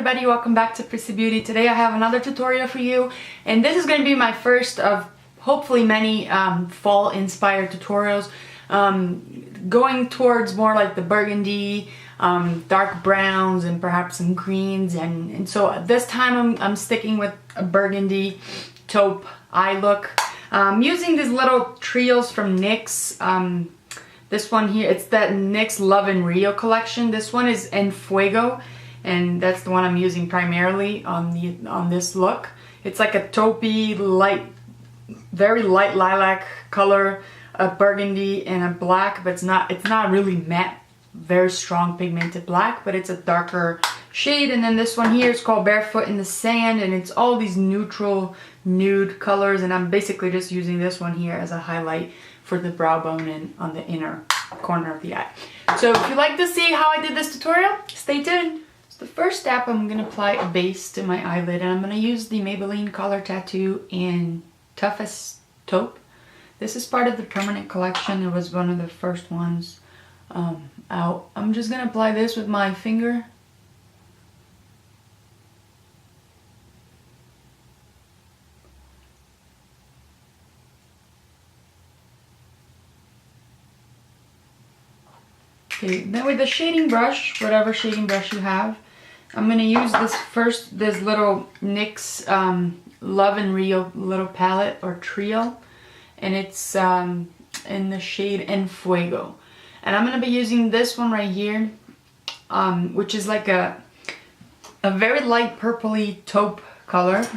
everybody, welcome back to Prissy Beauty. Today I have another tutorial for you, and this is going to be my first of hopefully many fall inspired tutorials, going towards more like the burgundy, dark browns, and perhaps some greens, and so this time I'm sticking with a burgundy taupe eye look. Using these little trios from NYX. This one here, it's that NYX Love and Rio collection. This one is en fuego, and that's the one I'm using primarily on this look. It's like a taupey, light, very light lilac color, a burgundy and a black, but it's not really matte, very strong pigmented black, but it's a darker shade. And then this one here is called Barefoot in the Sand, and it's all these neutral nude colors, and I'm basically just using this one here as a highlight for the brow bone and on the inner corner of the eye. So if you'd like to see how I did this tutorial, stay tuned. So the first step, I'm going to apply a base to my eyelid, and I'm going to use the Maybelline Color Tattoo in Toughest Taupe. This is part of the permanent collection. It was one of the first ones out. I'm just going to apply this with my finger. Okay, then with the shading brush, whatever shading brush you have, I'm going to use this little NYX Love and Rio little palette or trio, and it's in the shade En Fuego. And I'm going to be using this one right here, which is like a very light purpley taupe color.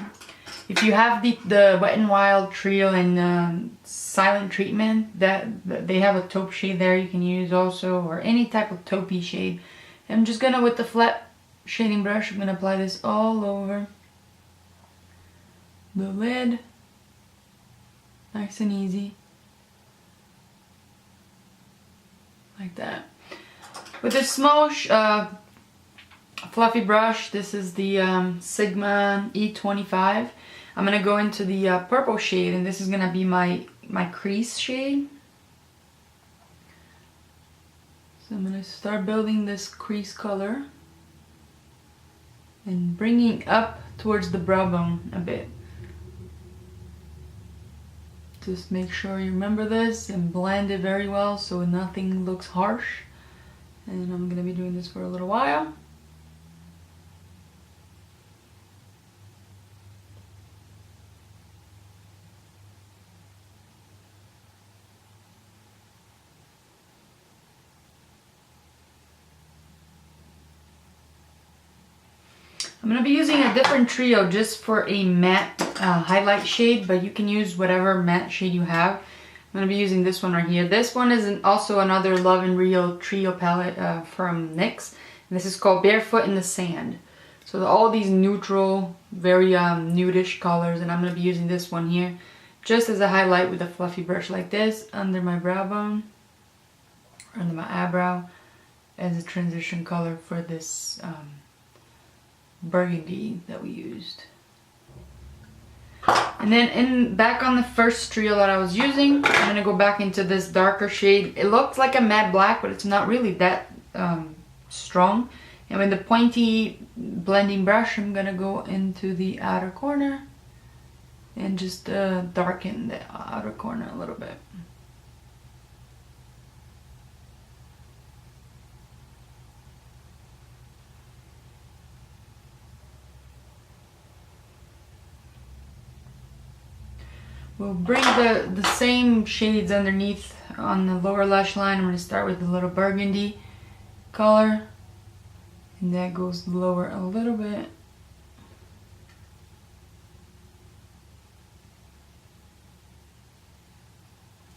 If you have the Wet n Wild trio and Silent Treatment, that they have a taupe shade there you can use also, or any type of taupey shade. I'm just gonna, with the flat shading brush, I'm gonna apply this all over the lid, nice and easy, like that. With this small fluffy brush, this is the Sigma E25. I'm gonna go into the purple shade, and this is gonna be my crease shade. So I'm gonna start building this crease color and bringing up towards the brow bone a bit. Just make sure you remember this and blend it very well so nothing looks harsh. And I'm gonna be doing this for a little while. I'm going to be using a different trio just for a matte highlight shade, but you can use whatever matte shade you have. I'm going to be using this one right here. This one is also another Love and Rio trio palette from NYX. And this is called Barefoot in the Sand. So all these neutral, very nudish colors, and I'm going to be using this one here just as a highlight with a fluffy brush like this under my brow bone, under my eyebrow, as a transition color for this burgundy that we used. And then back on the first trio that I was using, I'm going to go back into this darker shade. It looks like a matte black, but it's not really that strong. And with the pointy blending brush, I'm going to go into the outer corner and just darken the outer corner a little bit. We'll bring the same shades underneath on the lower lash line. I'm going to start with the little burgundy color, and that goes lower a little bit.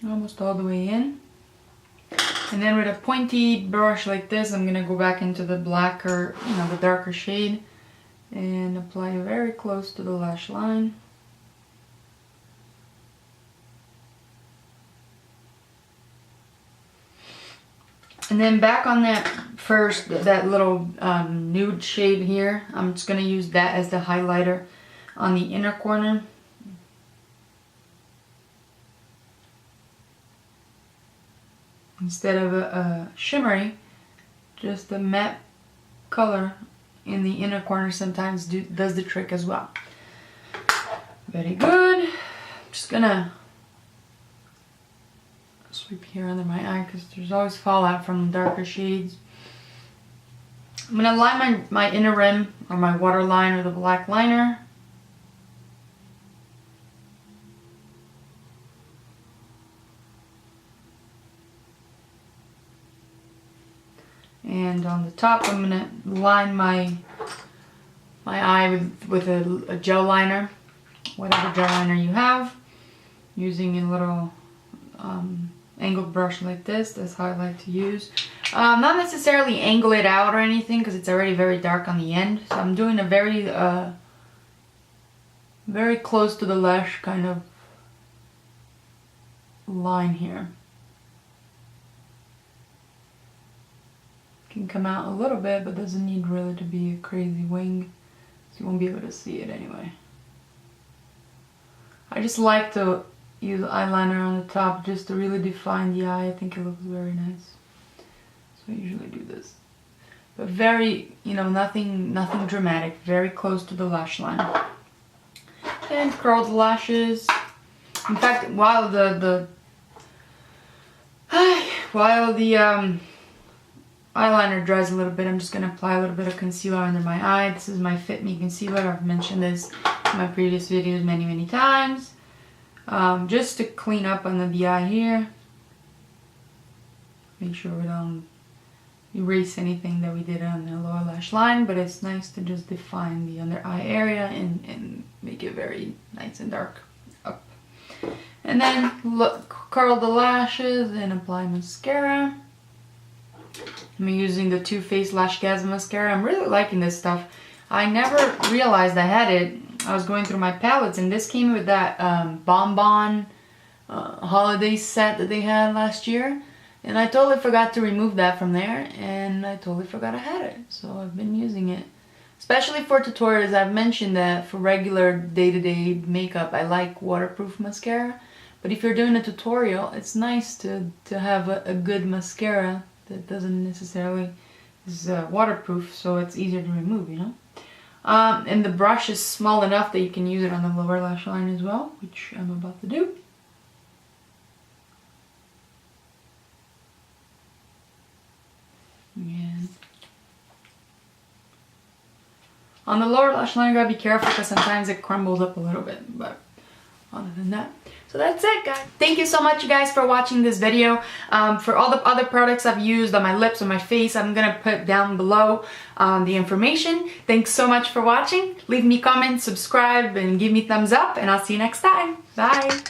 Almost all the way in. And then with a pointy brush like this, I'm going to go back into the blacker, the darker shade, and apply very close to the lash line. And then back on that little nude shade here, I'm just going to use that as the highlighter on the inner corner. Instead of a shimmery, just a matte color in the inner corner sometimes does the trick as well. Very good. I'm just gonna sweep here under my eye because there's always fallout from darker shades. I'm gonna line my inner rim or my waterline with a black liner. And on the top, I'm gonna line my eye with a gel liner, whatever gel liner you have, using a little angled brush like this. That's how I like to use. Not necessarily angle it out or anything because it's already very dark on the end. So I'm doing a very close to the lash kind of line here. Can come out a little bit, but doesn't need really to be a crazy wing, so you won't be able to see it anyway. I just like to use eyeliner on the top just to really define the eye. I think it looks very nice. So I usually do this. But very, you know, nothing dramatic, very close to the lash line. And curl the lashes. In fact, while the eyeliner dries a little bit, I'm just going to apply a little bit of concealer under my eye. This is my Fit Me concealer. I've mentioned this in my previous videos many times. Just to clean up under the eye here. Make sure we don't erase anything that we did on the lower lash line, but it's nice to just define the under eye area and make it very nice and dark up. And then curl the lashes and apply mascara. I'm using the Too Faced Lash Gasm mascara. I'm really liking this stuff. I never realized I had it. I was going through my palettes and this came with that Bonbon holiday set that they had last year. And I totally forgot to remove that from there and I totally forgot I had it. So I've been using it. Especially for tutorials. I've mentioned that for regular day-to-day makeup I like waterproof mascara. But if you're doing a tutorial, it's nice to have a good mascara that doesn't necessarily is waterproof, so it's easier to remove, you know. And the brush is small enough that you can use it on the lower lash line as well, which I'm about to do. And on the lower lash line, you gotta be careful because sometimes it crumbles up a little bit, but other than that. So that's it, guys. Thank you so much, you guys, for watching this video. For all the other products I've used on my lips and my face, I'm gonna put down below the information. Thanks so much for watching. Leave me comments, subscribe, and give me thumbs up, and I'll see you next time. Bye.